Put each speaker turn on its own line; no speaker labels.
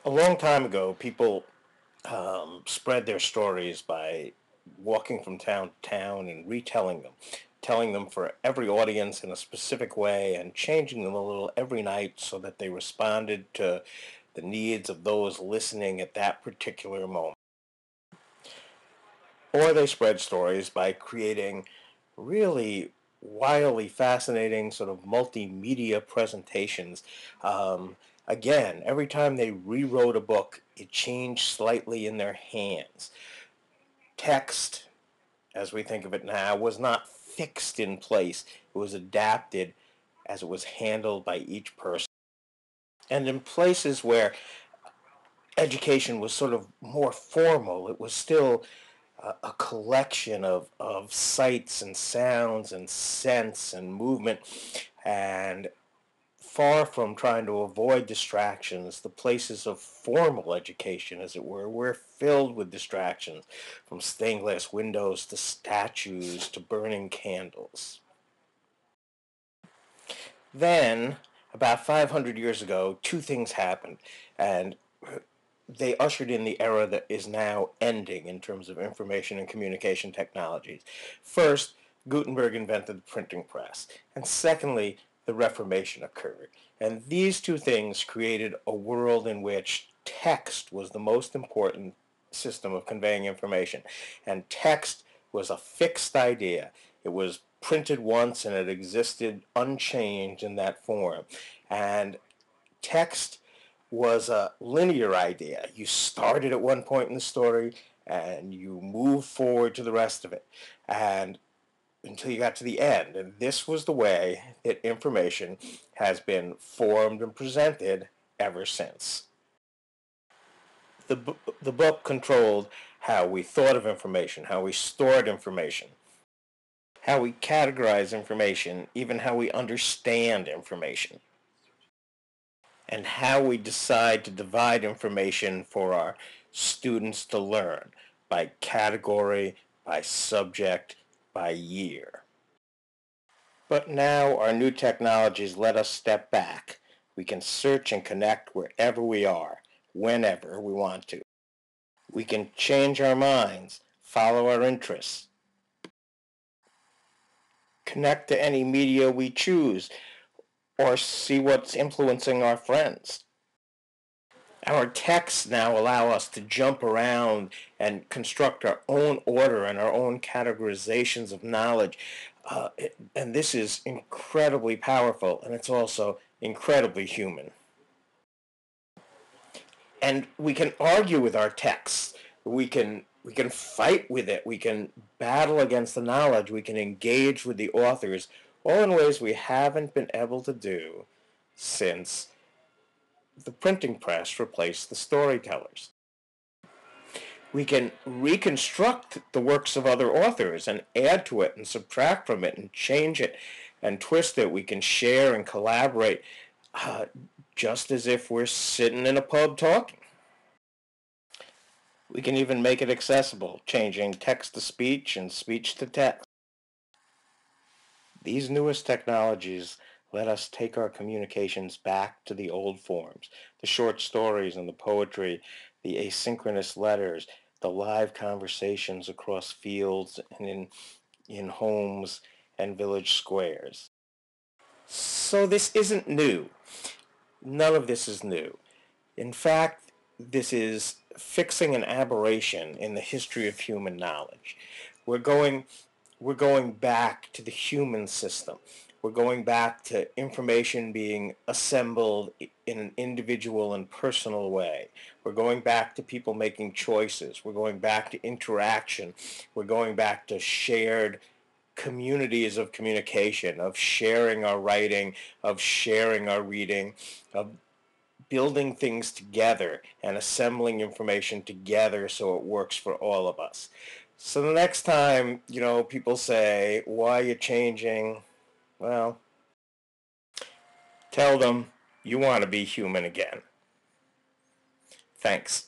A long time ago, people spread their stories by walking from town to town and retelling them, telling them for every audience in a specific way and changing them a little every night so that they responded to the needs of those listening at that particular moment. Or they spread stories by creating really wildly fascinating sort of multimedia presentations. Again, every time they rewrote a book, it changed slightly in their hands. Text, as we think of it now, was not fixed in place. It was adapted as it was handled by each person. And in places where education was sort of more formal, it was still a collection of sights and sounds and scents and movement. And far from trying to avoid distractions, the places of formal education, as it were filled with distractions, from stained glass windows to statues to burning candles. Then, about 500 years ago, two things happened, and they ushered in the era that is now ending in terms of information and communication technologies. First, Gutenberg invented the printing press, and secondly, the Reformation occurred. And these two things created a world in which text was the most important system of conveying information. And text was a fixed idea. It was printed once and it existed unchanged in that form. And text was a linear idea. You started at one point in the story and you moved forward to the rest of it and until you got to the end. And this was the way that information has been formed and presented ever since. The book controlled how we thought of information, how we stored information, how we categorize information, even how we understand information, and how we decide to divide information for our students to learn by category, by subject, by year. But now our new technologies let us step back. We can search and connect wherever we are, whenever we want to. We can change our minds, follow our interests, connect to any media we choose, or see what's influencing our friends. Our texts now allow us to jump around and construct our own order and our own categorizations of knowledge. And this is incredibly powerful, and it's also incredibly human. And we can argue with our texts. We can fight with it. We can battle against the knowledge. We can engage with the authors, all in ways we haven't been able to do since the printing press replaced the storytellers. We can reconstruct the works of other authors and add to it and subtract from it and change it and twist it. We can share and collaborate just as if we're sitting in a pub talking. We can even make it accessible, changing text to speech and speech to text. These newest technologies let us take our communications back to the old forms, the short stories and the poetry, the asynchronous letters, the live conversations across fields and in homes and village squares. So this isn't new. None of this is new. In fact, this is fixing an aberration in the history of human knowledge. We're going we're going back to the human system. We're going back to information being assembled in an individual and personal way. We're going back to people making choices. We're going back to interaction. We're going back to shared communities of communication, of sharing our writing, of sharing our reading, of building things together and assembling information together so it works for all of us. So the next time, people say, why are you changing? Well, tell them you want to be human again. Thanks.